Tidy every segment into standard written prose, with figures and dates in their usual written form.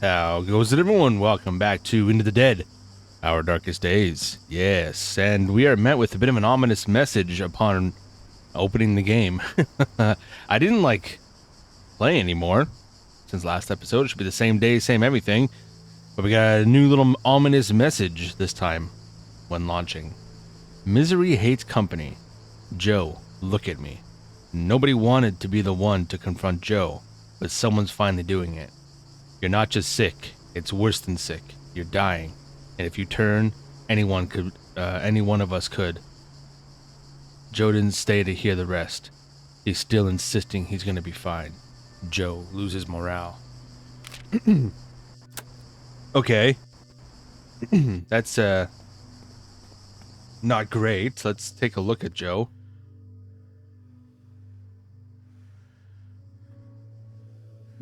How goes it, everyone? Welcome back to Into the Dead, Our Darkest Days. Yes, and we are met with a bit of an ominous message upon opening the game. I didn't, play anymore since last episode. It should be the same day, same everything. But we got a new little ominous message this time when launching. Misery hates company. Joe, look at me. Nobody wanted to be the one to confront Joe, but someone's finally doing it. You're not just sick, it's worse than sick. You're dying. And if you turn, any one of us could. Joe didn't stay to hear the rest. He's still insisting he's gonna be fine. Joe loses morale. Okay. That's, not great. Let's take a look at Joe.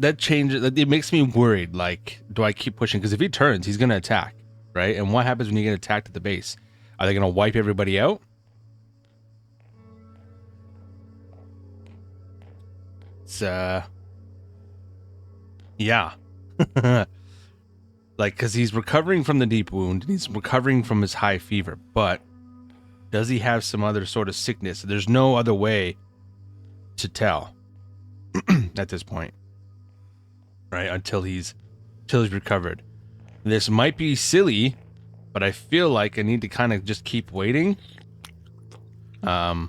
That changes. It makes me worried. Do I keep pushing? Because if he turns, he's going to attack, right? And what happens when you get attacked at the base? Are they going to wipe everybody out? It's, yeah. Because he's recovering from the deep wound, and he's recovering from his high fever, but does he have some other sort of sickness? There's no other way to tell at this point. Right, until he's recovered. This might be silly, but I feel like I need to kind of just keep waiting. Yeah,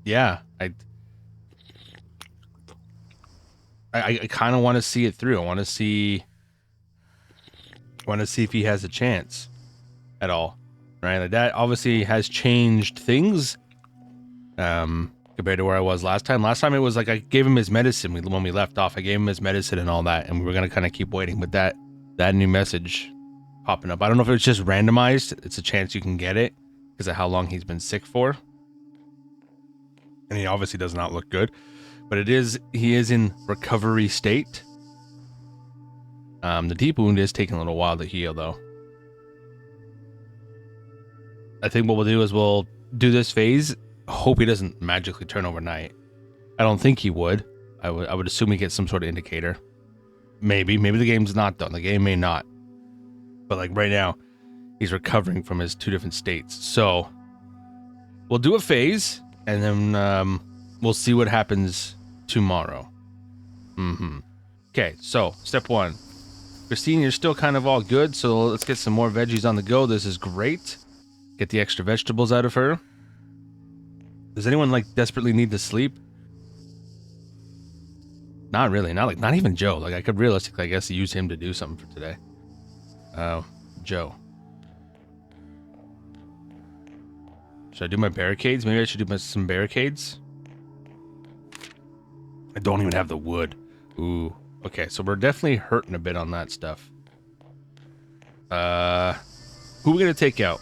I kind of want to see it through. I want to see if he has a chance at all. Right, like that obviously has changed things. Compared to where I was last time. Last time it was like I gave him his medicine when we left off. I gave him his medicine and all that, and we were gonna kind of keep waiting. But that new message popping up, I don't know if it's just randomized. It's a chance you can get it because of how long he's been sick for, and he obviously does not look good. But he is in recovery state. The deep wound is taking a little while to heal, though. I think what we'll do is we'll do this phase. Hope he doesn't magically turn overnight. I don't think he would. I would assume he gets some sort of indicator. Maybe the game's not done. The game may not. But right now, he's recovering from his two different states. So we'll do a phase, and then we'll see what happens tomorrow. Okay, so step 1. Christine, you're still kind of all good, so let's get some more veggies on the go. This is great. Get the extra vegetables out of her. Does anyone desperately need to sleep? Not really. Not even Joe. I could realistically, I guess, use him to do something for today. Joe. Should I do my barricades? Maybe I should do some barricades. I don't even have the wood. Ooh. Okay, so we're definitely hurting a bit on that stuff. Who are we gonna take out?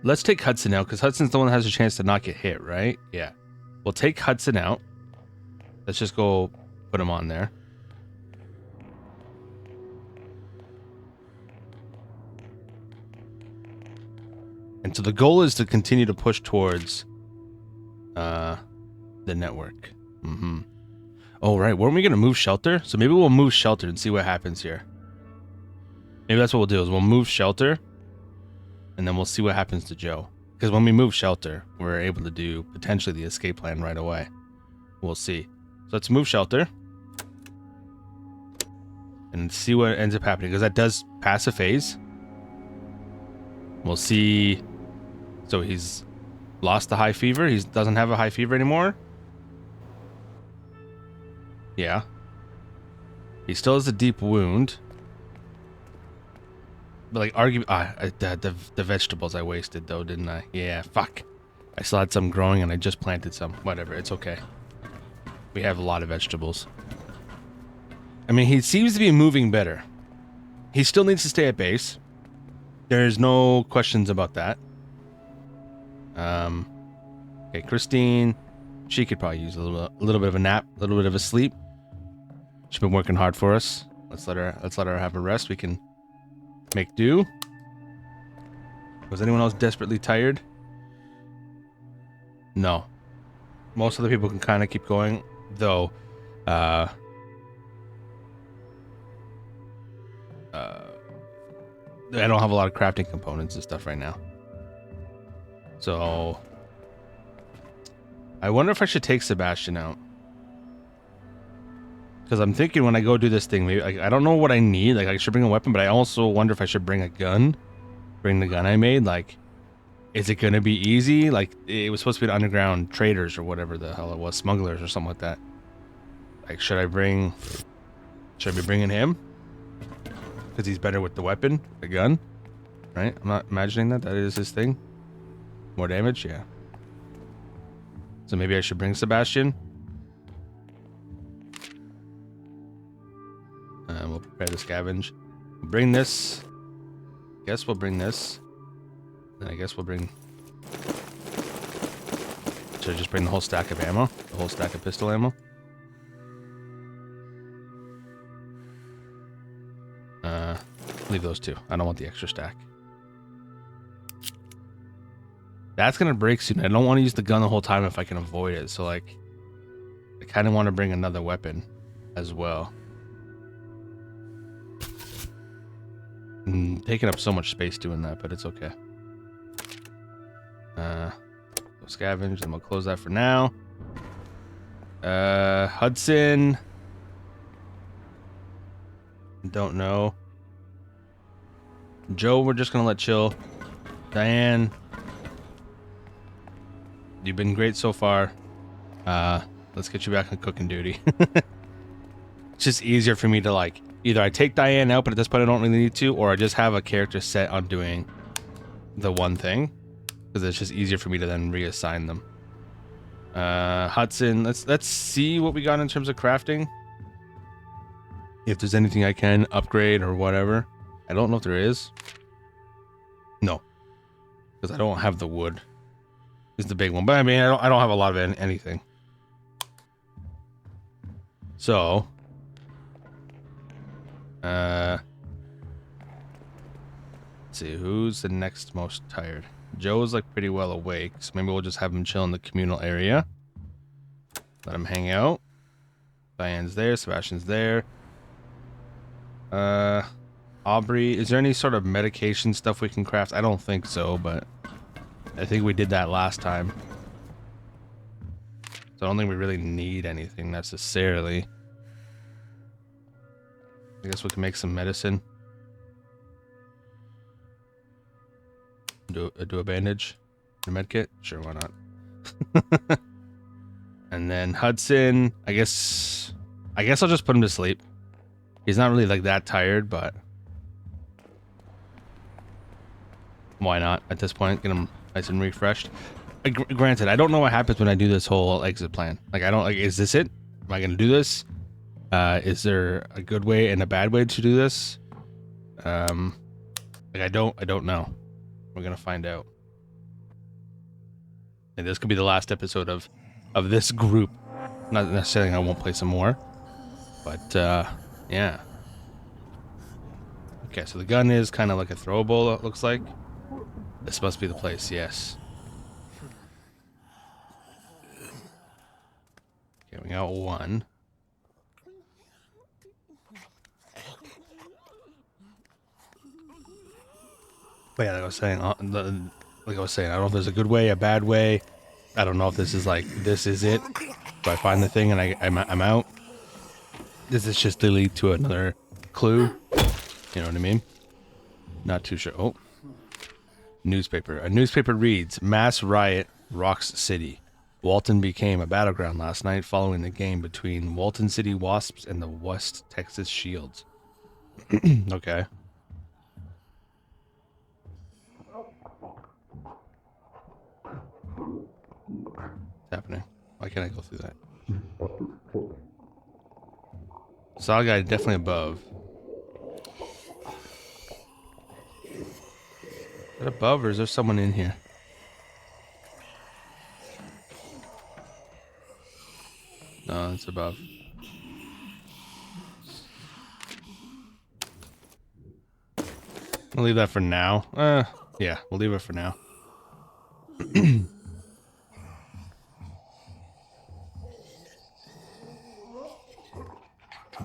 Let's take Hudson out, because Hudson's the one that has a chance to not get hit, right? Yeah. We'll take Hudson out. Let's just go put him on there. And so the goal is to continue to push towards the network. Oh, right. Weren't we going to move shelter? So maybe we'll move shelter and see what happens here. Maybe that's what we'll do, is we'll move shelter. And then we'll see what happens to Joe. Because when we move shelter, we're able to do potentially the escape plan right away. We'll see. So let's move shelter. And see what ends up happening. Because that does pass a phase. We'll see. So he's lost the high fever. He doesn't have a high fever anymore. Yeah. He still has a deep wound. But the vegetables I wasted though, didn't I? Yeah, fuck. I still had some growing and I just planted some. Whatever, it's okay. We have a lot of vegetables. I mean, he seems to be moving better. He still needs to stay at base. There's no questions about that. Okay, Christine. She could probably use a little bit of a nap, a little bit of a sleep. She's been working hard for us. Let's let her have a rest. We can make do. Was anyone else desperately tired? No. most of the people can kind of keep going, though. I don't have a lot of crafting components and stuff right now. So I wonder if I should take Sebastian out. Because I'm thinking when I go do this thing, maybe I don't know what I need. Like I should bring a weapon, but I also wonder if I should bring a gun. Bring the gun I made. Like, is it gonna be easy? Like it was supposed to be the underground traders or whatever the hell it was, smugglers or something like that. Like, should I be bringing him? Because he's better with the weapon, the gun, right? I'm not imagining that. That is his thing. More damage, yeah. So maybe I should bring Sebastian. We'll prepare the scavenge. We'll bring this. Guess we'll bring this. Then I guess we'll bring. Should I just bring the whole stack of ammo? The whole stack of pistol ammo? Leave those two. I don't want the extra stack. That's gonna break soon. I don't want to use the gun the whole time if I can avoid it. So like, I kind of want to bring another weapon as well. Taking up so much space doing that, but it's okay. We'll scavenge, and we'll close that for now. Hudson. Don't know. Joe, we're just gonna let chill. Diane, you've been great so far. Let's get you back on cooking duty. It's just easier for me to like, either I take Diane out, but at this point I don't really need to, or I just have a character set on doing the one thing, because it's just easier for me to then reassign them. Hudson, let's see what we got in terms of crafting. If there's anything I can upgrade or whatever. I don't know if there is. No, because I don't have the wood. Is the big one, but I mean I don't have a lot of anything. So, let's see who's the next most tired. Joe's like pretty well awake, so maybe we'll just have him chill in the communal area. Let him hang out. Diane's there. Sebastian's there. Aubrey, is there any sort of medication stuff we can craft? I don't think so, but I think we did that last time. So I don't think we really need anything necessarily. I guess we can make some medicine. Do a bandage. A med kit? Sure, why not? And then Hudson, I guess I'll just put him to sleep. He's not really like that tired, but why not at this point? Get him nice and refreshed. Granted, I don't know what happens when I do this whole exit plan. Like, I don't like. Is this it? Am I gonna do this? Is there a good way and a bad way to do this? Like I don't know. We're gonna find out. And this could be the last episode of this group. Not necessarily I won't play some more, but yeah. Okay, so the gun is kind of like a throwable, it looks like. This must be the place, yes. Okay, we got one. But yeah, like I was saying, I don't know if there's a good way, a bad way. I don't know if this is like, this is it. Do I find the thing and I'm out? Does this just lead to another clue? You know what I mean? Not too sure. Oh. Newspaper. A newspaper reads, Mass Riot Rocks City. Walton became a battleground last night following the game between Walton City Wasps and the West Texas Shields. Okay. What's happening? Why can't I go through that? Saw a guy definitely above. Is that above or is there someone in here? No, it's above. I'll leave that for now. Yeah, we'll leave it for now.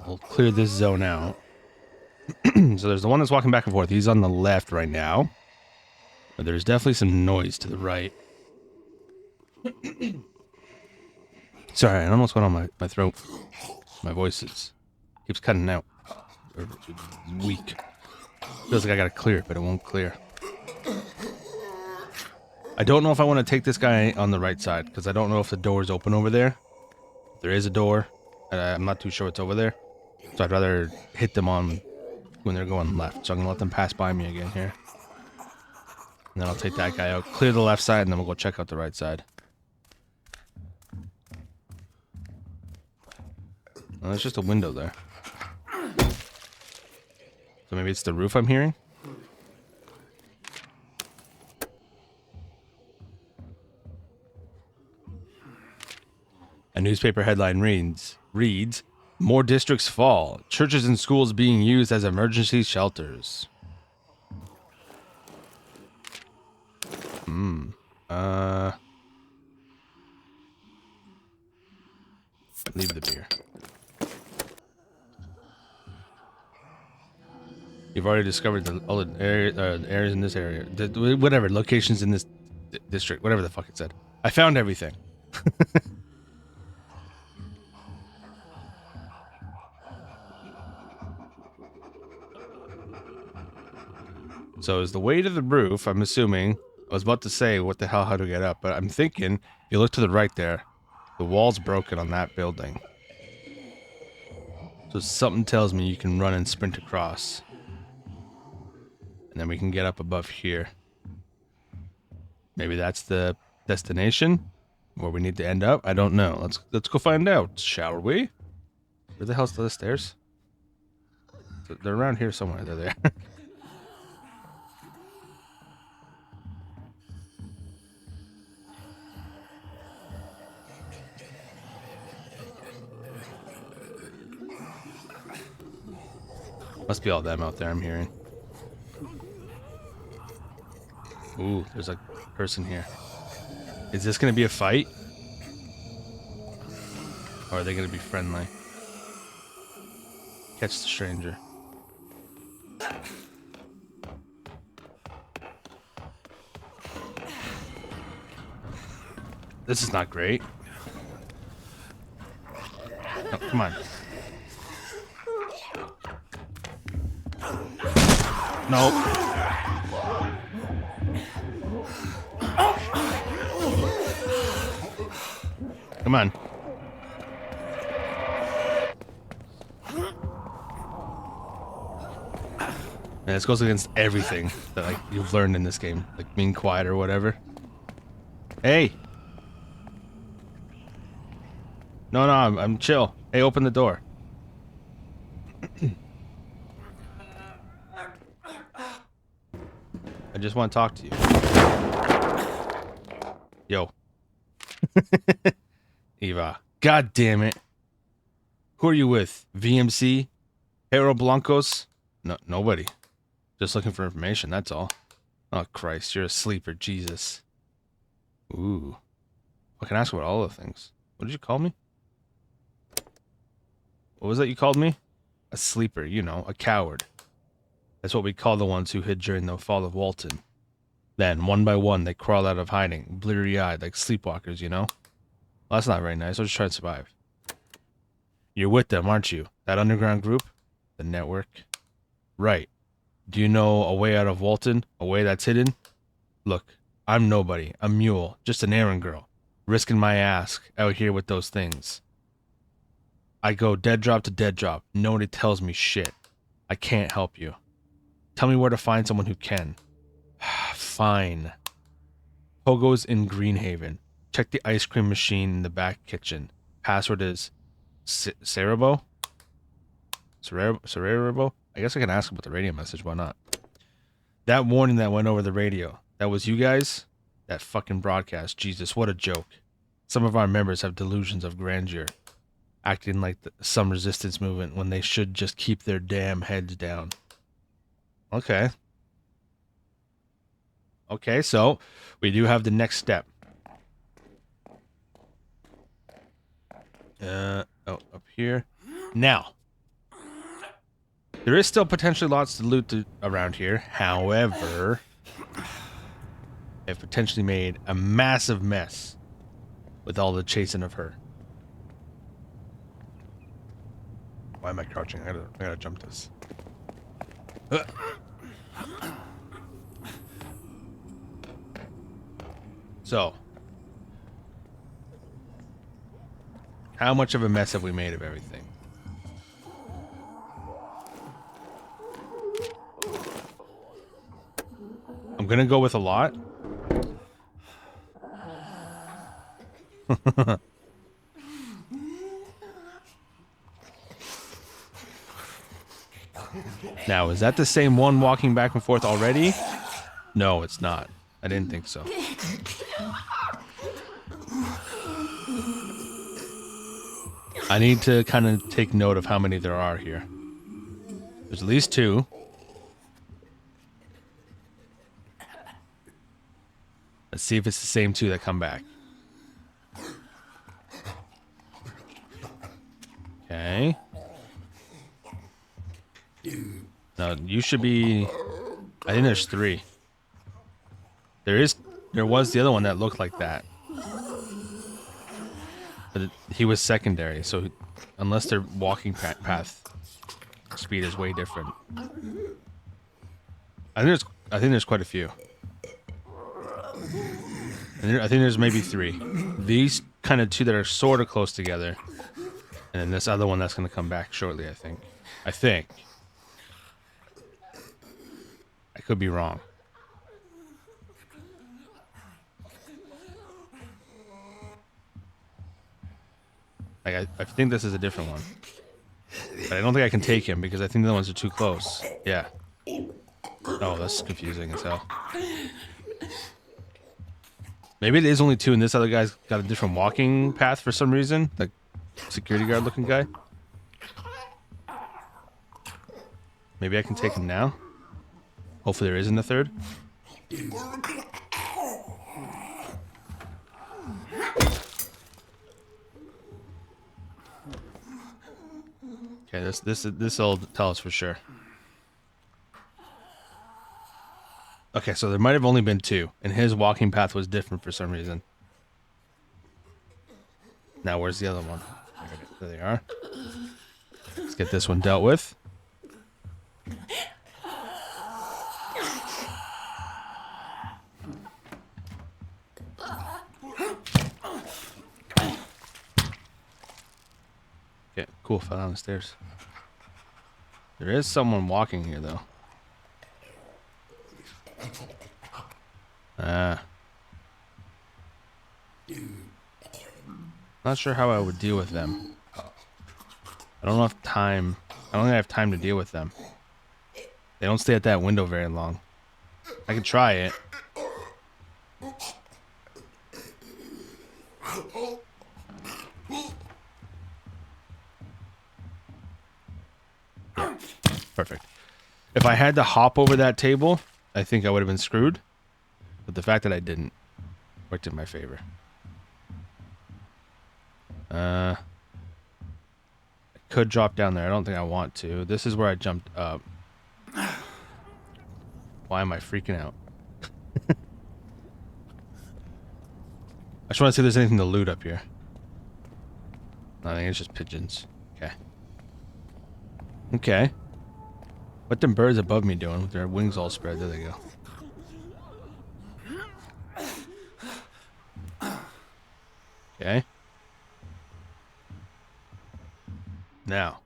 We'll clear this zone out. So there's the one that's walking back and forth. He's on the left right now. But there's definitely some noise to the right. Sorry, I almost went on my throat. My voice keeps cutting out. Or weak. Feels like I gotta clear it, but it won't clear. I don't know if I want to take this guy on the right side, because I don't know if the door is open over there. If there is a door, I'm not too sure what's over there. So I'd rather hit them on when they're going left. So I'm gonna let them pass by me again here. And then I'll take that guy out, clear the left side, and then we'll go check out the right side. Oh, there's just a window there. So maybe it's the roof I'm hearing? A newspaper headline reads, "More districts fall. Churches and schools being used as emergency shelters." Leave the beer. You've already discovered all the areas in this area. Whatever, locations in this district. Whatever the fuck it said. I found everything. So is the way to the roof, I'm assuming. I was about to say what the hell, how to get up, but I'm thinking, if you look to the right there, the wall's broken on that building. So something tells me you can run and sprint across. And then we can get up above here. Maybe that's the destination where we need to end up. I don't know. Let's go find out, shall we? Where the hell's the stairs? They're around here somewhere. They're there. Must be all them out there I'm hearing. Ooh, there's a person here. Is this gonna be a fight? Or are they gonna be friendly? Catch the stranger. This is not great. No, come on. No. Come on. Man, this goes against everything that like you've learned in this game, like being quiet or whatever. Hey. No, I'm chill. Hey, open the door. I just want to talk to you. Yo. Eva. God damn it. Who are you with? VMC? Hero Blancos? No, nobody. Just looking for information, that's all. Oh, Christ, you're a sleeper, Jesus. Ooh. I can ask about all the things. What did you call me? What was that you called me? A sleeper, you know, a coward. That's what we call the ones who hid during the fall of Walton. Then, one by one, they crawl out of hiding, bleary-eyed, like sleepwalkers, you know? Well, that's not very nice. I'll just try to survive. You're with them, aren't you? That underground group? The network? Right. Do you know a way out of Walton? A way that's hidden? Look, I'm nobody. A mule. Just an errand girl. Risking my ass out here with those things. I go dead drop to dead drop. Nobody tells me shit. I can't help you. Tell me where to find someone who can. Fine. Pogo's in Greenhaven. Check the ice cream machine in the back kitchen. Password is Cerebo? Cerebo? I guess I can ask about the radio message. Why not? That warning that went over the radio. That was you guys? That fucking broadcast. Jesus, what a joke. Some of our members have delusions of grandeur. Acting like some resistance movement when they should just keep their damn heads down. Okay. Okay, so we do have the next step. Oh, up here. Now, There is still potentially lots to loot around here. However, I've potentially made a massive mess with all the chasing of her. Why am I crouching? I gotta jump this. So, how much of a mess have we made of everything? I'm gonna go with a lot. Now, is that the same one walking back and forth already? No, it's not. I didn't think so. I need to kind of take note of how many there are here. There's at least 2. Let's see if it's the same 2 that come back. Okay. Now, you should be... I think there's 3. There was the other one that looked like that. But he was secondary, so unless their walking path speed is way different. I think there's quite a few. I think there's maybe 3. These kind of 2 that are sort of close together. And then this other one that's going to come back shortly, I think. I could be wrong. Like, I think this is a different one. But I don't think I can take him because I think the other ones are too close. Yeah. Oh, that's confusing as hell. Maybe it is only 2 and this other guy's got a different walking path for some reason. Like, security guard looking guy. Maybe I can take him now. Hopefully there isn't a 3rd. Okay, this'll tell us for sure. Okay, so there might have only been 2, and his walking path was different for some reason. Now, where's the other one? There they are. Let's get this one dealt with. Okay, cool, fell down the stairs. There is someone walking here, though. Not sure how I would deal with them. I don't have time. I don't think I have time to deal with them. They don't stay at that window very long. I can try it. Yeah, perfect. If I had to hop over that table, I think I would have been screwed. But the fact that I didn't worked in my favor. I could drop down there. I don't think I want to. This is where I jumped up. Why am I freaking out? I just want to see if there's anything to loot up here. I think it's just pigeons. Okay. Okay. What them birds above me doing with their wings all spread? There they go. Okay. Now.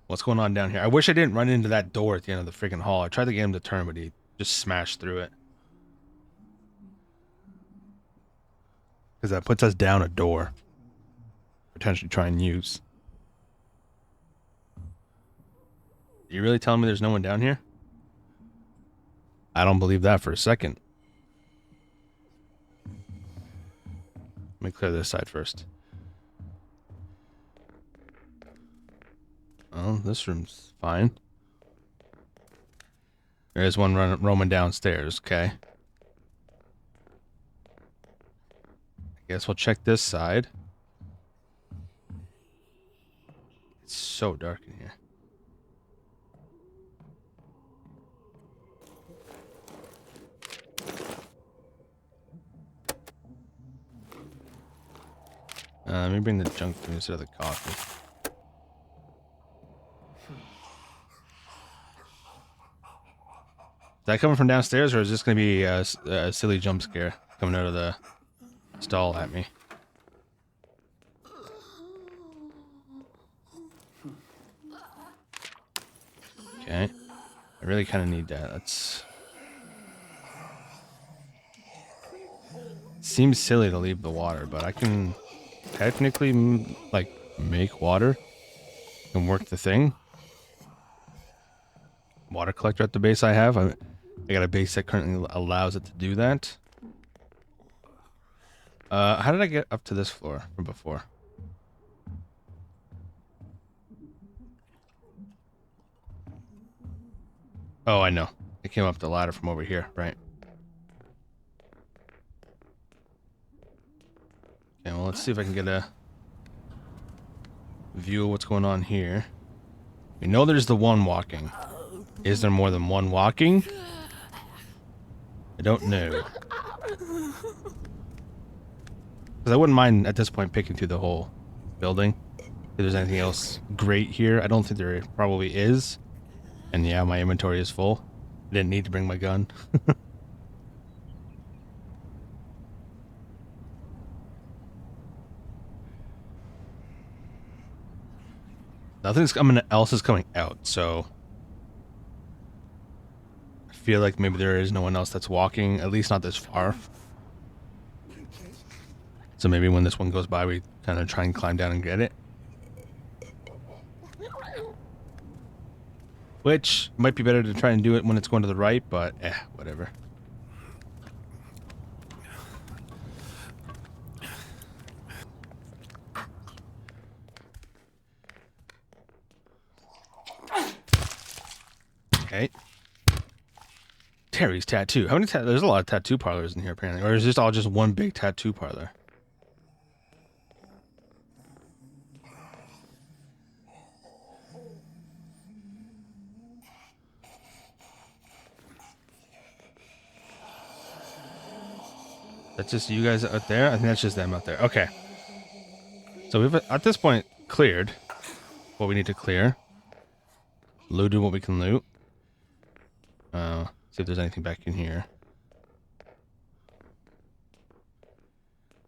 What's going on down here? I wish I didn't run into that door at the end of the freaking hall. I tried to get him to turn, but he just smashed through it. Because that puts us down a door. Potentially try and use. Are you really telling me there's no one down here? I don't believe that for a second. Let me clear this side first. Oh, this room's fine. There is one roaming downstairs, okay. I guess we'll check this side. It's so dark in here. Let me bring the junk food instead of the coffee. Is that coming from downstairs, or is this going to be a silly jump scare coming out of the stall at me? Okay. I really kind of need that. That's... Seems silly to leave the water, but I can technically, like, make water and work the thing. Water collector at the base I have. I got a base that currently allows it to do that. How did I get up to this floor from before? Oh, I know. I came up the ladder from over here, right? Okay, well, let's see if I can get a view of what's going on here. We know there's the one walking. Is there more than one walking? I don't know. Because I wouldn't mind at this point picking through the whole building. If there's anything else great here. I don't think there probably is. And yeah, my inventory is full. I didn't need to bring my gun. Nothing's else is coming out, so I feel like maybe there is no one else that's walking, at least not this far. So maybe when this one goes by, we kind of try and climb down and get it. Which might be better to try and do it when it's going to the right, but whatever. Okay. Terry's tattoo. How many there's a lot of tattoo parlors in here apparently. Or is this all just one big tattoo parlor? That's just you guys out there? I think that's just them out there. Okay. So we've at this point cleared what we need to clear. Looted what we can loot. See if there's anything back in here.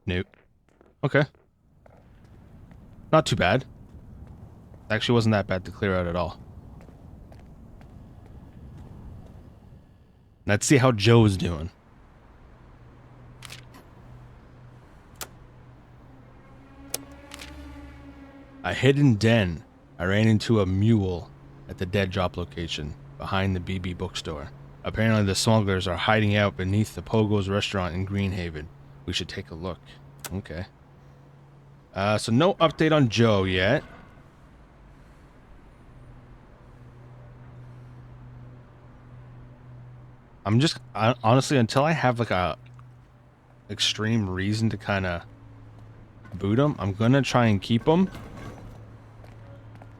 Nope. Okay. Not too bad. Actually wasn't that bad to clear out at all. Let's see how Joe's doing. A hidden den. I ran into a mule at the dead drop location behind the BB bookstore. Apparently the smugglers are hiding out beneath the Pogo's restaurant in Greenhaven. We should take a look. Okay. So no update on Joe yet. I'm just honestly, until I have like a extreme reason to kind of boot him, I'm gonna try and keep him.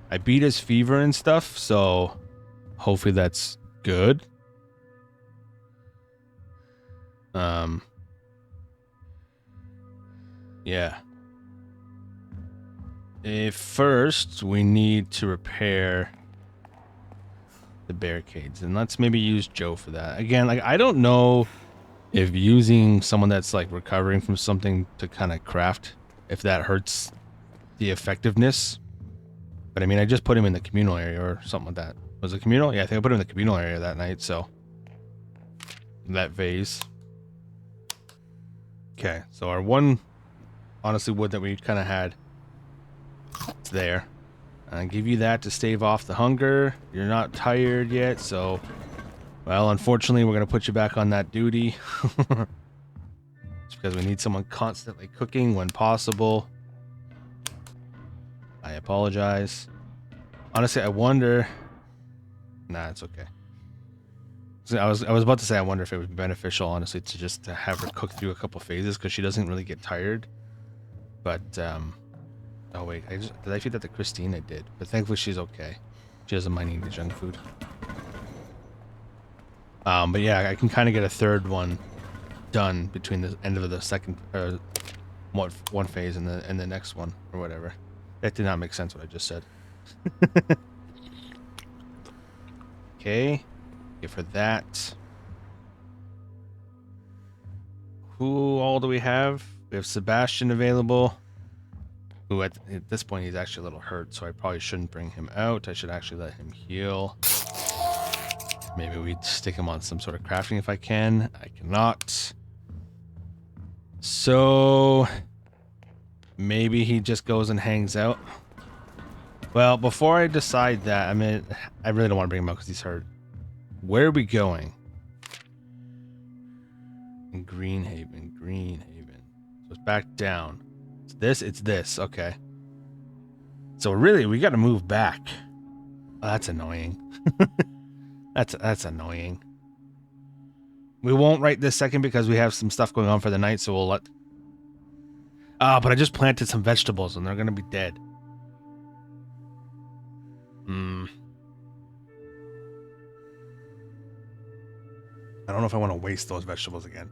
I beat his fever and stuff, so hopefully that's good. Yeah. First, we need to repair the barricades, and let's maybe use Joe for that. Again, like, I don't know if using someone that's like recovering from something to kind of craft, if that hurts the effectiveness. But I mean, I just put him in the communal area or something like that. Was it communal? Yeah, I think I put him in the communal area that night, so that vase. Okay, so our one, honestly, wood that we kind of had, it's there. I give you that to stave off the hunger. You're not tired yet, so, well, unfortunately, we're going to put you back on that duty. It's because we need someone constantly cooking when possible. I apologize. Honestly, I wonder... Nah, it's okay. So I was about to say I wonder if it would be beneficial, honestly, to have her cook through a couple phases, because she doesn't really get tired. But, oh wait, did I feed that to Christine? I did. But thankfully she's okay. She doesn't mind eating the junk food. But yeah, I can kind of get a third one done between the end of the second, one phase and the next one or whatever. That did not make sense what I just said. Okay, for that. Who all do we have? We have Sebastian available. Who at this point he's actually a little hurt, so I probably shouldn't bring him out. I should actually let him heal. Maybe we'd stick him on some sort of crafting if I can. I cannot. So maybe he just goes and hangs out. Well, before I decide that, I mean, I really don't want to bring him out because he's hurt. Where are we going? In Greenhaven, Greenhaven. So it's back down. It's this. Okay. So really, we got to move back. Oh, that's annoying. That's annoying. We won't right this second because we have some stuff going on for the night, so we'll let... but I just planted some vegetables and they're going to be dead. I don't know if I want to waste those vegetables again.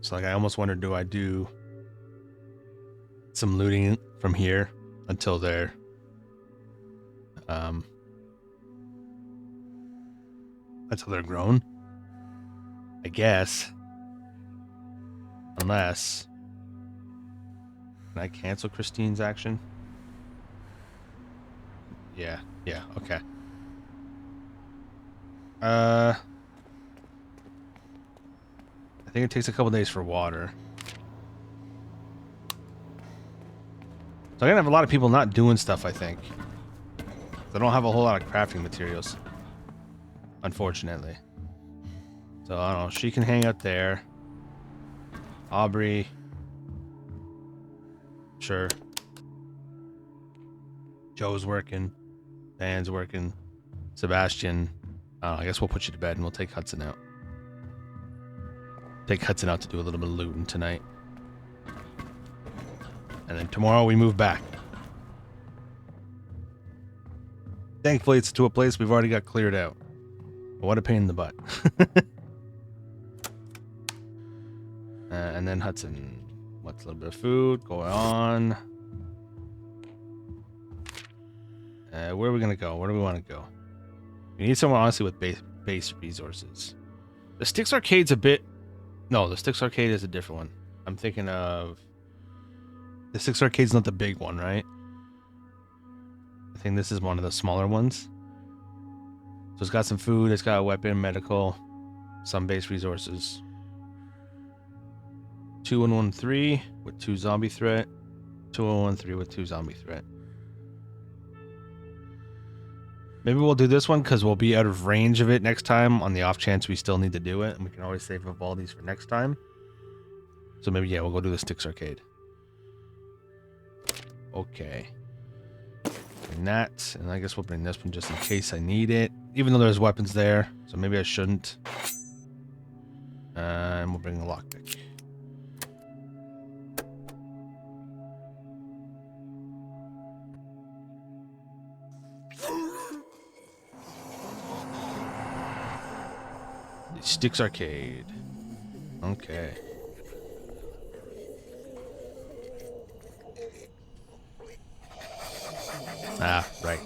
So like I almost wonder, do I do some looting from here until they're grown? I guess. Unless... Can I cancel Christine's action? Yeah, okay. I think it takes a couple days for water. So I'm gonna have a lot of people not doing stuff, I think. I don't have a whole lot of crafting materials. Unfortunately. So I don't know, she can hang out there. Aubrey. Sure. Joe's working. Dan's working. Sebastian. I guess we'll put you to bed and we'll take Hudson out. Take Hudson out to do a little bit of looting tonight. And then tomorrow we move back. Thankfully it's to a place we've already got cleared out. But what a pain in the butt. And then Hudson. What's a little bit of food going on? Where are we gonna go? Where do we want to go? We need someone honestly with base resources. The Sticks Arcade's a bit... No, the Sticks Arcade is a different one. I'm thinking of... The Sticks Arcade's not the big one, right? I think this is one of the smaller ones. So it's got some food, it's got a weapon, medical, some base resources. 2113 with 2 zombie threat. 2113 with 2 zombie threat. Maybe we'll do this one because we'll be out of range of it next time on the off chance we still need to do it. And we can always save up all these for next time. So maybe, yeah, we'll go do the Sticks Arcade. Okay. Bring that. And I guess we'll bring this one just in case I need it. Even though there's weapons there. So maybe I shouldn't. And we'll bring the lockpick. Sticks Arcade. Okay. Ah, right.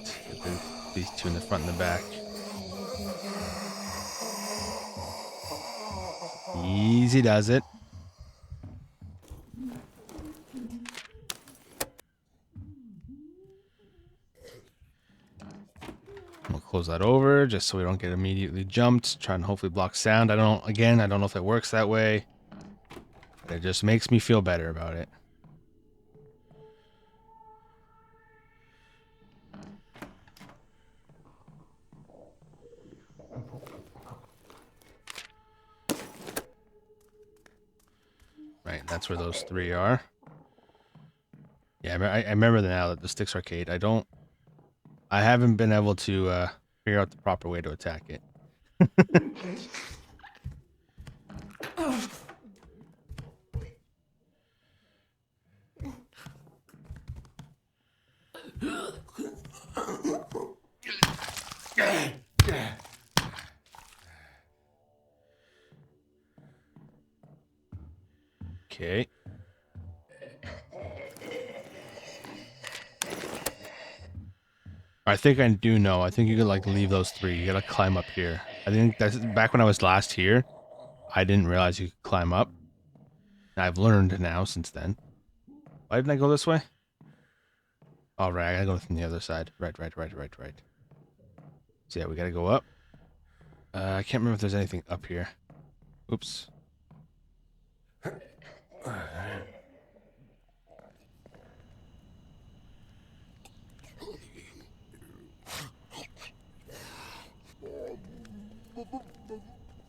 These two in the front and the back. Easy does it. We'll close that over just so we don't get immediately jumped. Try and hopefully block sound. I don't know if it works that way. It just makes me feel better about it. Right, that's where those 3 are. Yeah, I remember now that the Sticks Arcade. I haven't been able to figure out the proper way to attack it. Okay. I think I do know. I think you could like leave those 3. You gotta climb up here. I think that's back when I was last here. I didn't realize you could climb up. I've learned now since then. Why didn't I go this way? All right, I gotta go from the other side. Right. So yeah, we gotta go up. I can't remember if there's anything up here. Oops.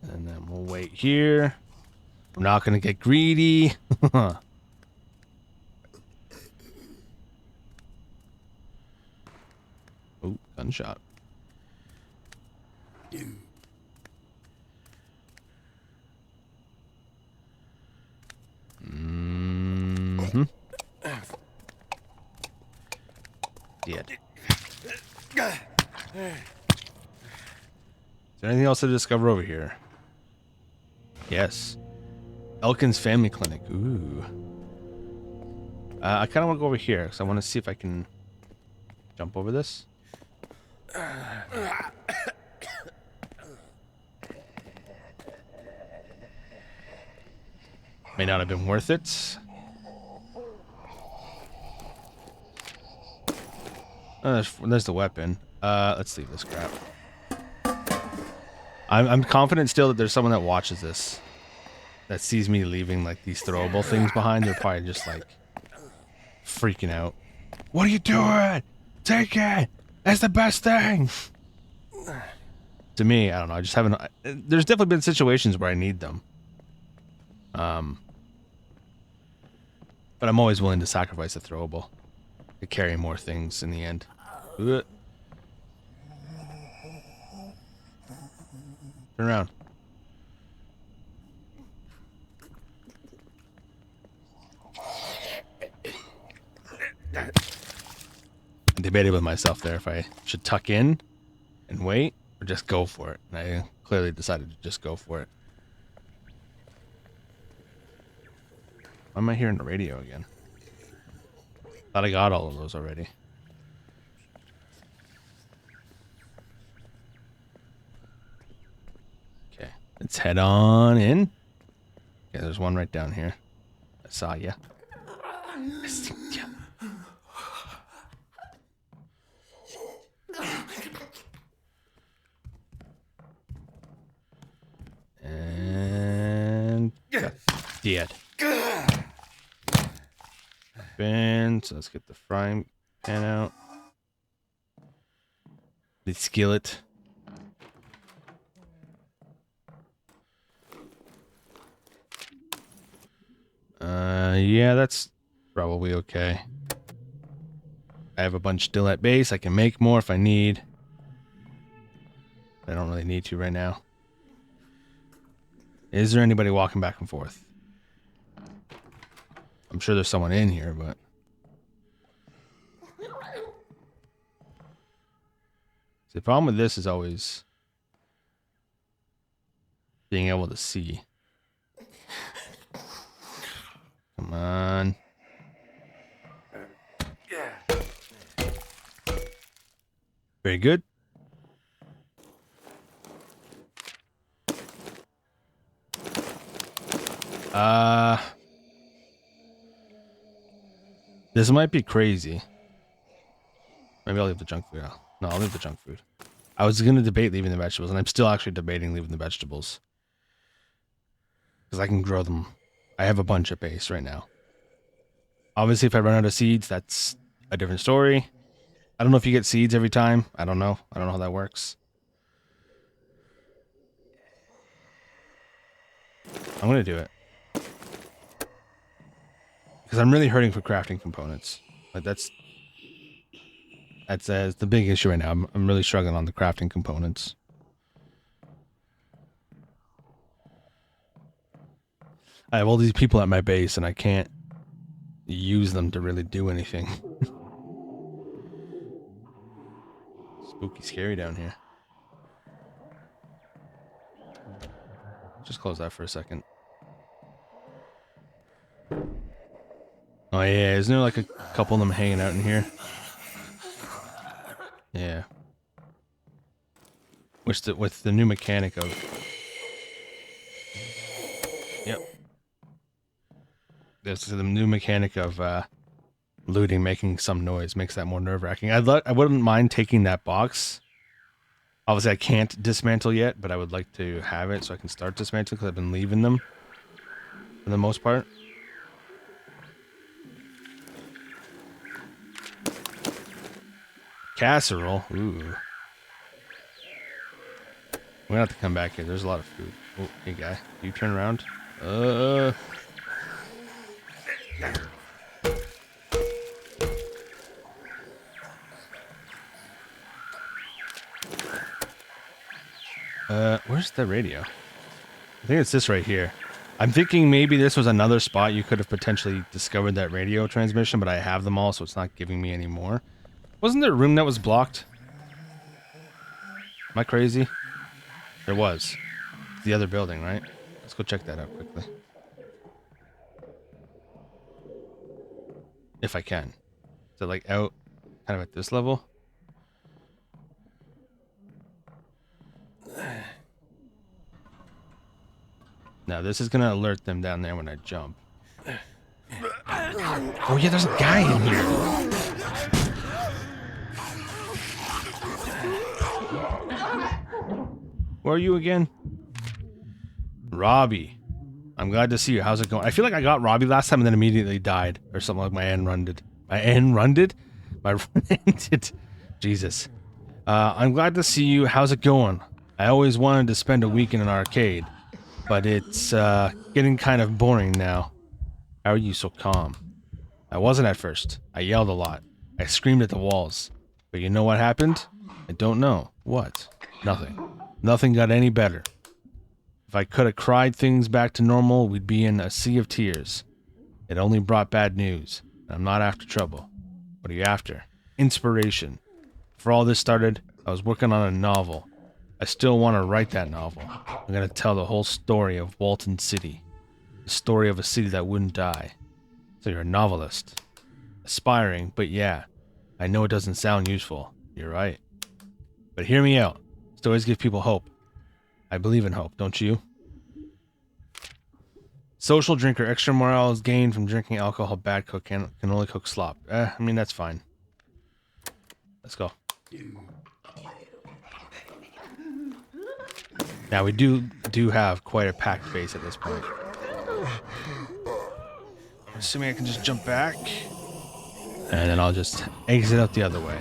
And then we'll wait here. We're not gonna get greedy. Oh, gunshot. Mm-hmm. Dead. Is there anything else to discover over here? Yes. Elkin's Family Clinic. Ooh. I kind of want to go over here because I want to see if I can jump over this. May not have been worth it. There's the weapon. Let's leave this crap. I'm confident still that there's someone that watches this, that sees me leaving like these throwable things behind. They're probably just like freaking out. What are you doing? Take it. That's the best thing. To me, I don't know. I just haven't. There's definitely been situations where I need them. But I'm always willing to sacrifice a throwable to carry more things in the end. Ugh. Turn around. I debated with myself there if I should tuck in and wait or just go for it. And I clearly decided to just go for it. Why am I hearing the radio again? Thought I got all of those already. Okay, let's head on in. Okay, there's one right down here. I saw ya. I see ya. And dead. So let's get the frying pan out. The skillet. Yeah, that's probably okay. I have a bunch still at base. I can make more if I need. I don't really need to right now. Is there anybody walking back and forth? I'm sure there's someone in here, but... The problem with this is always being able to see. Come on. Very good. This might be crazy. Maybe I'll leave the junk food out. No, I'll leave the junk food. I was going to debate leaving the vegetables, and I'm still actually debating leaving the vegetables. Because I can grow them. I have a bunch at base right now. Obviously, if I run out of seeds, that's a different story. I don't know if you get seeds every time. I don't know. I don't know how that works. I'm going to do it. Because I'm really hurting for crafting components. Like that's the big issue right now. I'm really struggling on the crafting components. I have all these people at my base and I can't use them to really do anything. Spooky scary down here. Just close that for a second. Oh yeah, isn't there like a couple of them hanging out in here? Yeah. With the new mechanic of... Yep. There's the new mechanic of looting making some noise. Makes that more nerve-wracking. I wouldn't mind taking that box. Obviously, I can't dismantle yet, but I would like to have it so I can start dismantling because I've been leaving them for the most part. Casserole. Ooh. We're gonna have to come back here. There's a lot of food. Oh, hey guy, you turn around. Where's the radio? I think it's this right here. I'm thinking maybe this was another spot you could have potentially discovered that radio transmission, but I have them all, so it's not giving me any more. Wasn't there a room that was blocked? Am I crazy? There was. The other building, right? Let's go check that out quickly. If I can. Is it like out kind of at this level? Now this is gonna alert them down there when I jump. Oh yeah, there's a guy in here. Where are you again? Robbie. I'm glad to see you. How's it going? I feel like I got Robbie last time and then immediately died. Or something like my end run did. My end run did? My run ended. Jesus. I'm glad to see you. How's it going? I always wanted to spend a week in an arcade. But it's getting kind of boring now. How are you so calm? I wasn't at first. I yelled a lot. I screamed at the walls. But you know what happened? I don't know. What? Nothing. Nothing got any better. If I could have cried things back to normal, we'd be in a sea of tears. It only brought bad news. I'm not after trouble. What are you after? Inspiration. Before all this started, I was working on a novel. I still want to write that novel. I'm going to tell the whole story of Walton City. The story of a city that wouldn't die. So you're a novelist. Aspiring, but yeah. I know it doesn't sound useful. You're right. But hear me out. Stories give people hope. I believe in hope, don't you? Social drinker. Extra morale is gained from drinking alcohol. Bad cook can only cook slop. I mean, that's fine. Let's go. Now, we do have quite a packed base at this point. I'm assuming I can just jump back. And then I'll just exit out the other way.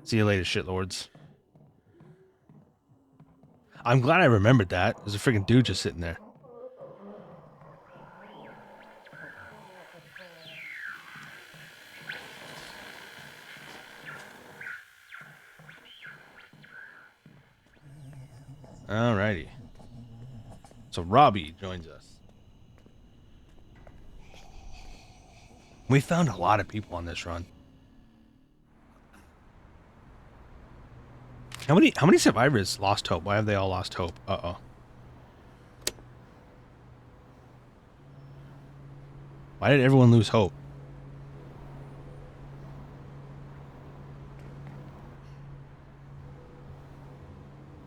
See you later, shitlords. I'm glad I remembered that. There's a freaking dude just sitting there. Alrighty. So Robbie joins us. We found a lot of people on this run. How many survivors lost hope? Why have they all lost hope? Uh-oh. Why did everyone lose hope?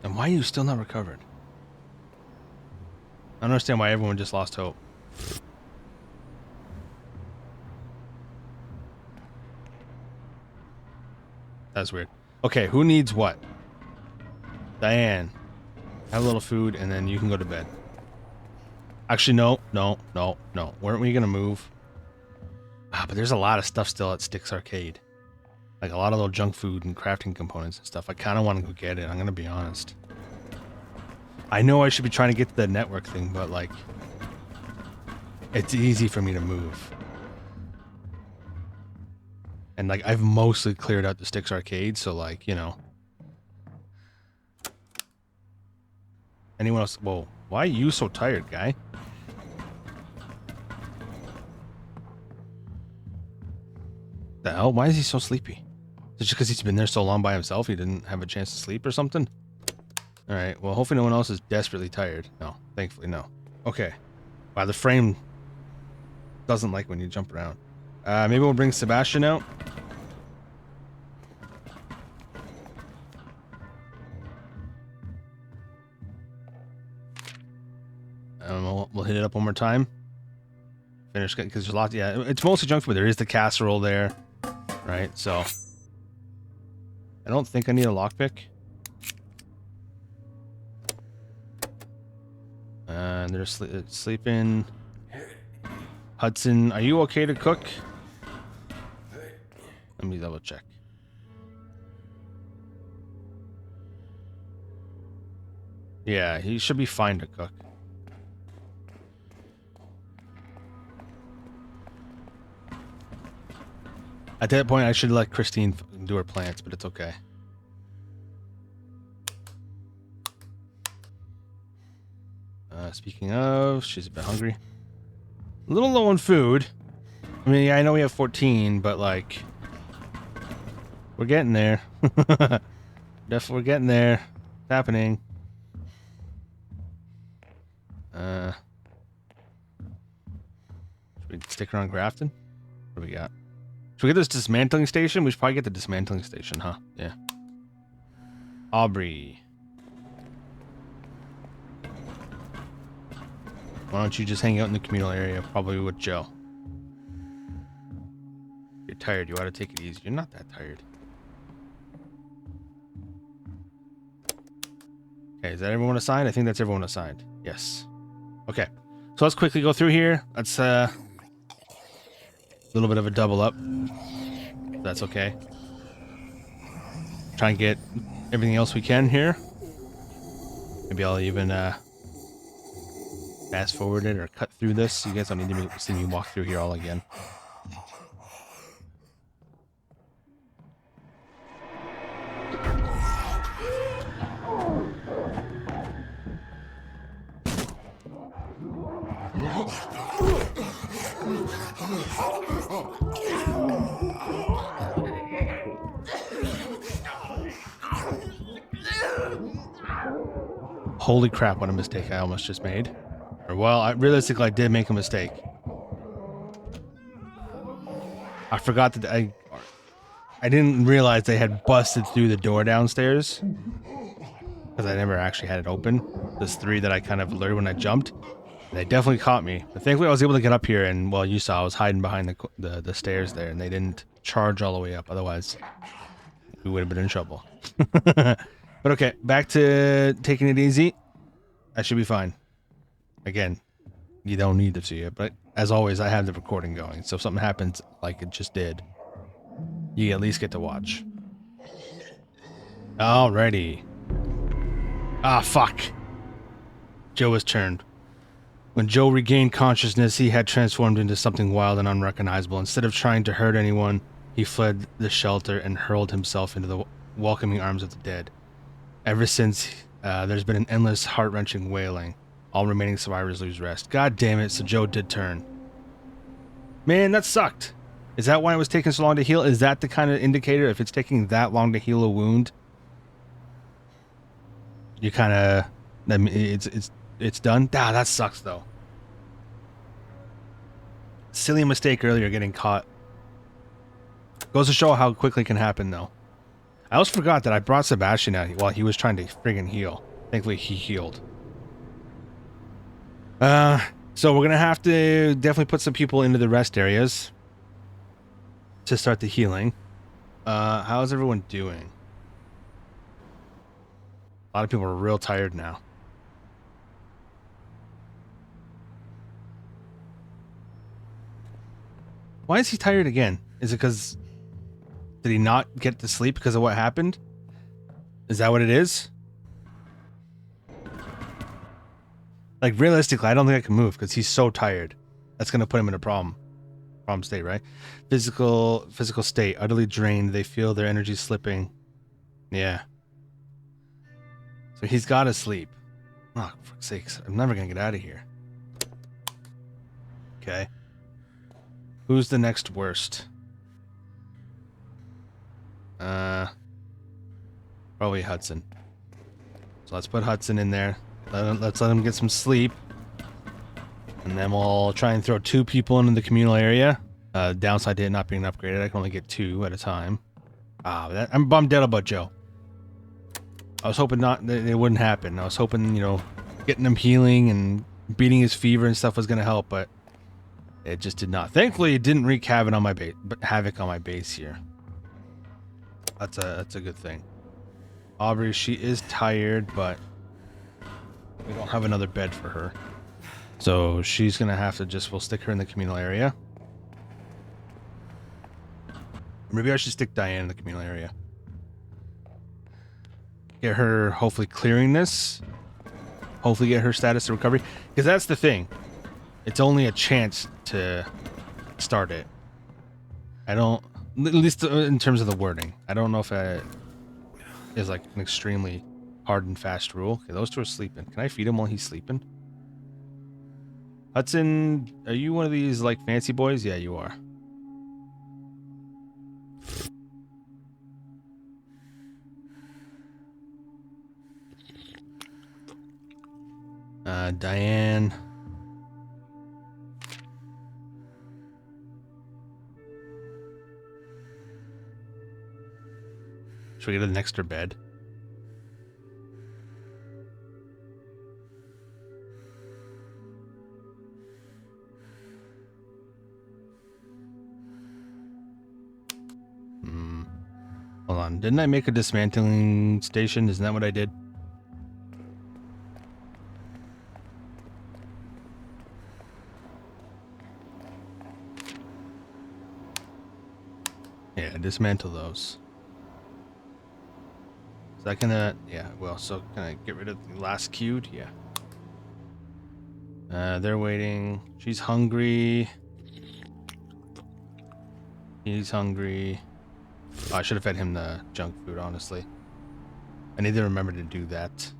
And why are you still not recovered? I don't understand why everyone just lost hope. That's weird. Okay, who needs what? Diane, have a little food and then you can go to bed. Actually, no. Weren't we gonna move? Ah, but there's a lot of stuff still at Sticks Arcade. Like a lot of little junk food and crafting components and stuff. I kind of want to go get it, I'm gonna be honest. I know I should be trying to get the network thing, but like, it's easy for me to move. And like, I've mostly cleared out the Sticks Arcade, so like, you know. Anyone else? Whoa, why are you so tired, guy? The hell? Why is he so sleepy? Is it just because he's been there so long by himself he didn't have a chance to sleep or something? Alright, well hopefully no one else is desperately tired. No, thankfully no. Okay. Wow, the frame doesn't like when you jump around. Maybe we'll bring Sebastian out. we'll hit it up one more time. Finish, because there's a lot. Yeah, it's mostly junk food. There is the casserole there, right? So I don't think I need a lockpick. And they're sleeping. Hudson, are you okay to cook? Let me double check. Yeah, he should be fine to cook. At that point, I should let Christine do her plants, but it's okay. Speaking of, she's a bit hungry. A little low on food. I mean, yeah, I know we have 14, but like, we're getting there. Definitely, we're getting there. It's happening. Should we stick around Grafton? What do we got? Should we get this dismantling station? We should probably get the dismantling station, huh? Yeah. Aubrey. Why don't you just hang out in the communal area, probably with Joe? You're tired. You ought to take it easy. You're not that tired. Okay, is that everyone assigned? I think that's everyone assigned. Yes. Okay. So let's quickly go through here. Let's, a little bit of a double up. That's okay. Try and get everything else we can here. Maybe I'll even, fast forward it or cut through this. You guys don't need to see me walk through here all again. Holy crap, what a mistake I almost just made. Or, well, realistically, I did make a mistake. I forgot that I didn't realize they had busted through the door downstairs. Because I never actually had it open. There's 3 that I kind of alerted when I jumped. They definitely caught me. But thankfully I was able to get up here, and, well, you saw I was hiding behind the stairs there, and they didn't charge all the way up. Otherwise, we would have been in trouble. But okay, back to taking it easy. I should be fine. Again, you don't need to see it, but as always, I have the recording going. So if something happens like it just did, you at least get to watch. Alrighty. Ah, fuck. Joe was turned. When Joe regained consciousness, he had transformed into something wild and unrecognizable. Instead of trying to hurt anyone, he fled the shelter and hurled himself into the welcoming arms of the dead. Ever since, there's been an endless, heart-wrenching wailing. All remaining survivors lose rest. God damn it, so Joe did turn. Man, that sucked. Is that why it was taking so long to heal? Is that the kind of indicator? If it's taking that long to heal a wound, you kind of... It's done? Ah, that sucks, though. Silly mistake earlier getting caught. Goes to show how quickly it can happen, though. I also forgot that I brought Sebastian out while he was trying to friggin' heal. Thankfully, he healed. So we're gonna have to definitely put some people into the rest areas to start the healing. How's everyone doing? A lot of people are real tired now. Why is he tired again? Is it because... Did he not get to sleep because of what happened? Is that what it is? Like, realistically, I don't think I can move because he's so tired. That's going to put him in a problem state, right? Physical state, utterly drained. They feel their energy slipping. Yeah. So he's got to sleep. Oh, for fuck's sakes. I'm never going to get out of here. Okay. Who's the next worst? Probably Hudson. So let's put Hudson in there. Let's let him get some sleep. And then we'll try and throw 2 people into the communal area. Downside to it not being upgraded, I can only get 2 at a time. I'm bummed out about Joe. I was hoping it wouldn't happen. I was hoping, you know, getting him healing and beating his fever and stuff was gonna help, but it just did not. Thankfully, it didn't wreak havoc on my base, here. That's a good thing. Aubrey, she is tired, but we don't have another bed for her, so she's gonna have to we'll stick her in the communal area. Maybe I should stick Diane in the communal area. Get her hopefully clearing this. Hopefully get her status of recovery, because that's the thing. It's only a chance to start it. I don't, at least in terms of the wording. I don't know if it is like an extremely hard and fast rule. Okay, those two are sleeping. Can I feed him while he's sleeping? Hudson, are you one of these like fancy boys? Yeah, you are. Diane. Should we get an extra bed? Hold on. Didn't I make a dismantling station? Isn't that what I did? Yeah, dismantle those. Is that gonna... Yeah, well, so can I get rid of the last queued? Yeah. They're waiting. She's hungry. He's hungry. Oh, I should have fed him the junk food, honestly. I need to remember to do that.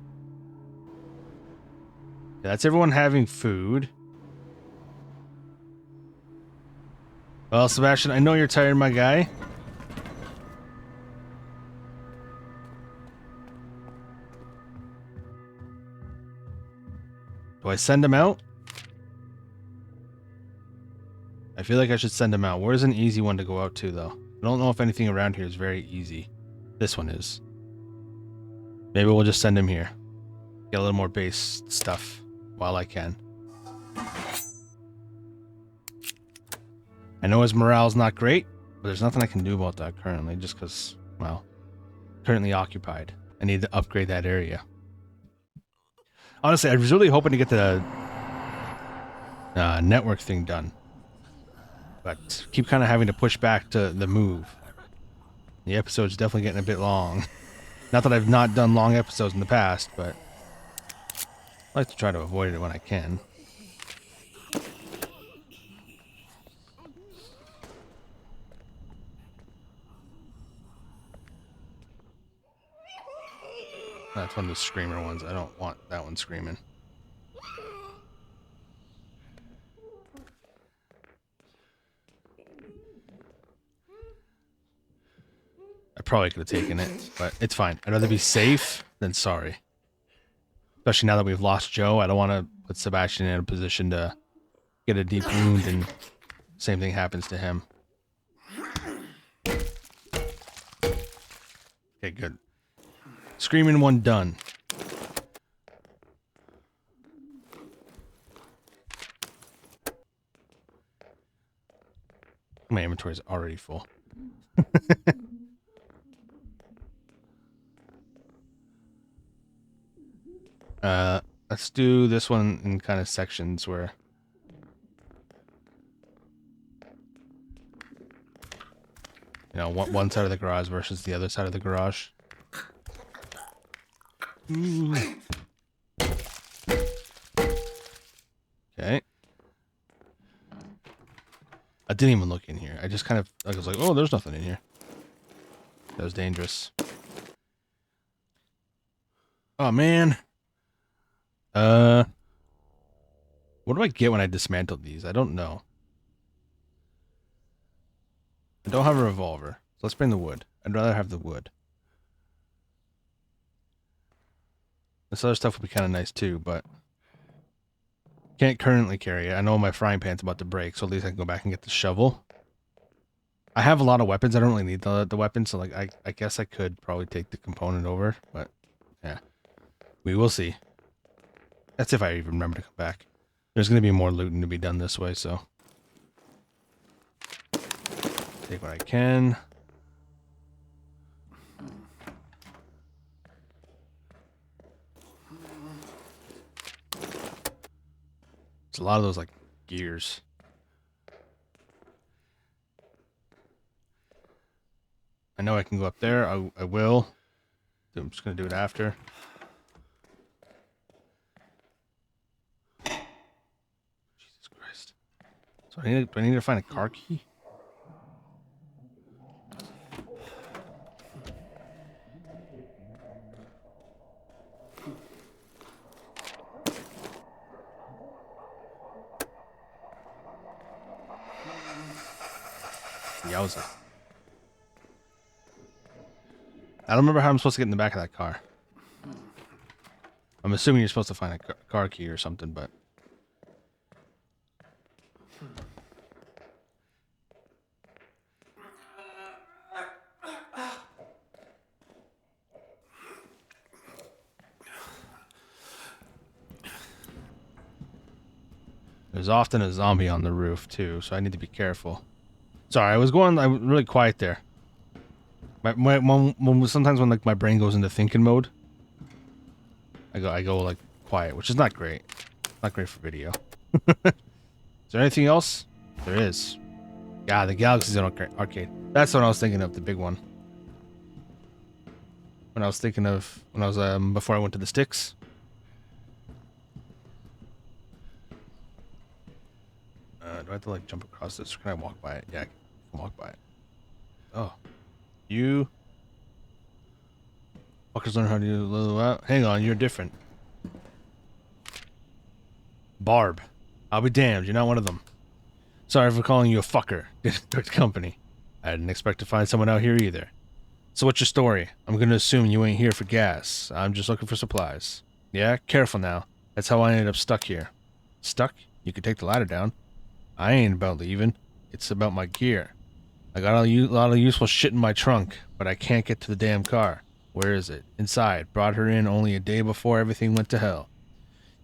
Yeah, that's everyone having food. Well, Sebastian, I know you're tired, my guy. Do I send him out? I feel like I should send him out. Where's an easy one to go out to, though? I don't know if anything around here is very easy. This one is. Maybe we'll just send him here. Get a little more base stuff while I can. I know his morale's not great, but there's nothing I can do about that currently, just because, well, currently occupied. I need to upgrade that area. Honestly, I was really hoping to get the network thing done, but keep kind of having to push back to the move. The episode's definitely getting a bit long. Not that I've not done long episodes in the past, but I like to try to avoid it when I can. That's one of the screamer ones. I don't want that one screaming. I probably could have taken it, but it's fine. I'd rather be safe than sorry. Especially now that we've lost Joe, I don't want to put Sebastian in a position to get a deep wound and same thing happens to him. Okay, good. Screaming one done. My inventory is already full. Let's do this one in kind of sections where... You know, one side of the garage versus the other side of the garage. Okay. I didn't even look in here. I just kind of... I was like, oh, there's nothing in here. That was dangerous. Oh, man. What do I get when I dismantled these? I don't know. I don't have a revolver. So let's bring the wood. I'd rather have the wood. This other stuff would be kind of nice too, but can't currently carry it. I know my frying pan's about to break, so at least I can go back and get the shovel. I have a lot of weapons. I don't really need the weapons, so like I guess I could probably take the component over, but yeah. We will see. That's if I even remember to come back. There's going to be more looting to be done this way, so. Take what I can. It's a lot of those, like, gears. I know I can go up there. I will. I'm just going to do it after. Jesus Christ. So do I need to find a car key? Yowza. I don't remember how I'm supposed to get in the back of that car. I'm assuming you're supposed to find a car key or something, but... There's often a zombie on the roof, too, so I need to be careful. Sorry, I was really quiet there. Sometimes when like my brain goes into thinking mode, I go like quiet, which is not great. Not great for video. Is there anything else? There is. Yeah, the Galaxy Zone arcade. That's what I was thinking of, the big one. When I was before I went to the sticks. Do I have to like jump across this? Or can I walk by it? Yeah, I can walk by it. Oh. You fuckers learn how to do. Hang on, you're different. Barb. I'll be damned, you're not one of them. Sorry for calling you a fucker. Good company. I didn't expect to find someone out here either. So what's your story? I'm gonna assume you ain't here for gas. I'm just looking for supplies. Yeah? Careful now. That's how I ended up stuck here. Stuck? You could take the ladder down. I ain't about leaving. It's about my gear. I got a lot of useful shit in my trunk, but I can't get to the damn car. Where is it? Inside. Brought her in only a day before everything went to hell.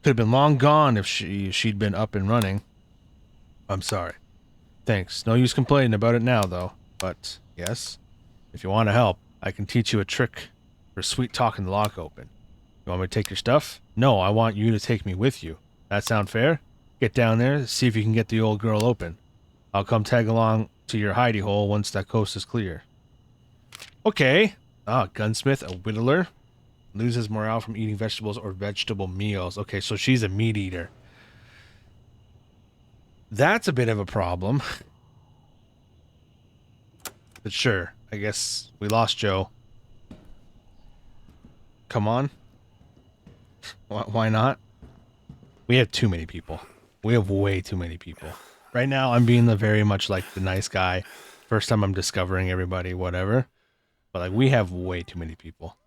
Could have been long gone if she'd been up and running. I'm sorry. Thanks. No use complaining about it now, though. But, yes, if you want to help, I can teach you a trick for sweet talking the lock open. You want me to take your stuff? No, I want you to take me with you. That sound fair? Get down there, see if you can get the old girl open. I'll come tag along to your hidey hole once that coast is clear. Okay. Ah, gunsmith, a whittler. Loses morale from eating vegetables or vegetable meals. Okay, so she's a meat eater. That's a bit of a problem. But sure, I guess we lost Joe. Come on. Why not? We have too many people. We have way too many people. Right now, I'm being very much like the nice guy. First time I'm discovering everybody, whatever. But like, we have way too many people.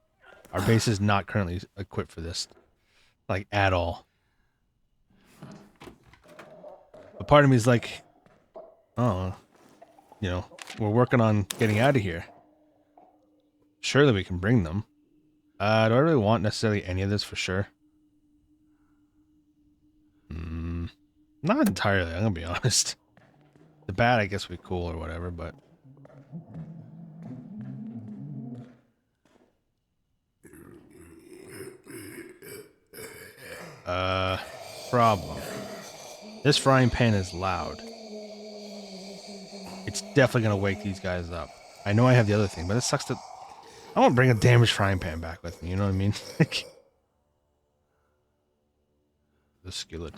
Our base is not currently equipped for this. Like, at all. But part of me is like, oh, you know, we're working on getting out of here. Surely we can bring them. Do I really want necessarily any of this for sure? Not entirely, I'm gonna be honest. The bat, I guess, would be cool or whatever, but... problem. This frying pan is loud. It's definitely gonna wake these guys up. I know I have the other thing, but it sucks that... I won't bring a damaged frying pan back with me, you know what I mean? The skillet.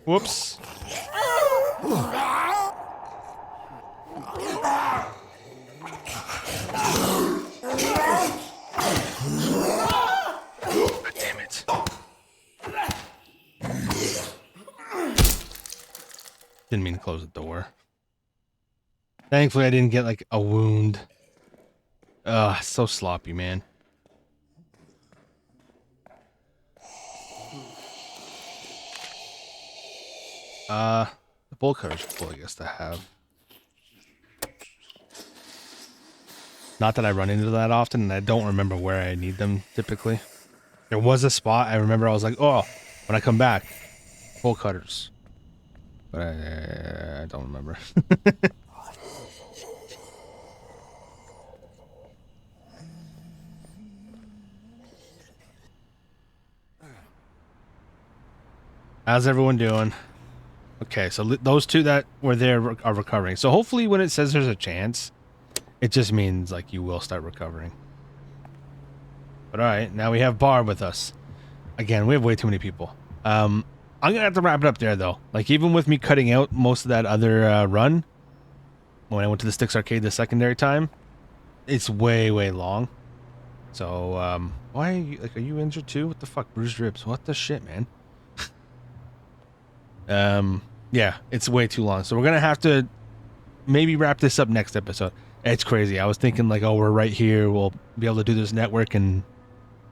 Whoops. God damn it. Didn't mean to close the door. Thankfully, I didn't get like a wound. Ugh, so sloppy, man. The bolt cutter's cool, I guess, to have. Not that I run into that often, and I don't remember where I need them typically. There was a spot I remember I was like, oh, when I come back, full cutters. But I don't remember. How's everyone doing? Okay, so those two that were there are recovering. So hopefully when it says there's a chance, it just means like you will start recovering. But alright, now we have Barb with us. Again, we have way too many people. I'm gonna have to wrap it up there though. Like even with me cutting out most of that other run, when I went to the Sticks Arcade the secondary time, it's way long. So why are you, like, are you injured too? What the fuck? Bruised ribs. What the shit, man? Yeah, it's way too long. So we're gonna have to maybe wrap this up next episode. It's crazy. I was thinking like, oh, we're right here. We'll be able to do this network and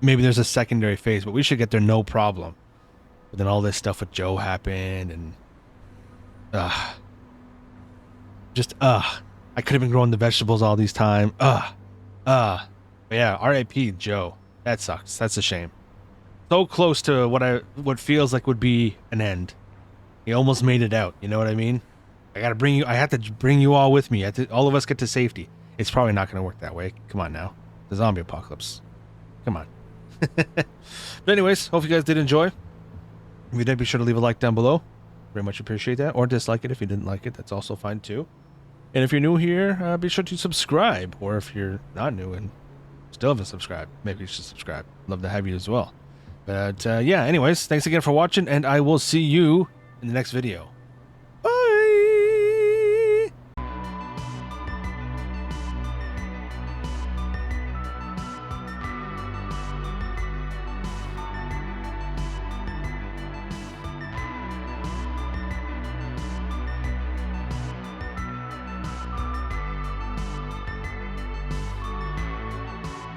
maybe there's a secondary phase, but we should get there no problem. But then all this stuff with Joe happened and I could have been growing the vegetables all these time. But yeah, R.I.P. Joe. That sucks. That's a shame. So close to what feels like would be an end. He almost made it out. You know what I mean? I have to bring you all with me. All of us get to safety. It's probably not going to work that way. Come on now. The zombie apocalypse. Come on. But anyways, hope you guys did enjoy. If you did, be sure to leave a like down below. Very much appreciate that. Or dislike it if you didn't like it. That's also fine too. And if you're new here, be sure to subscribe. Or if you're not new and still haven't subscribed, maybe you should subscribe. Love to have you as well. But yeah, anyways, thanks again for watching, and I will see you in the next video.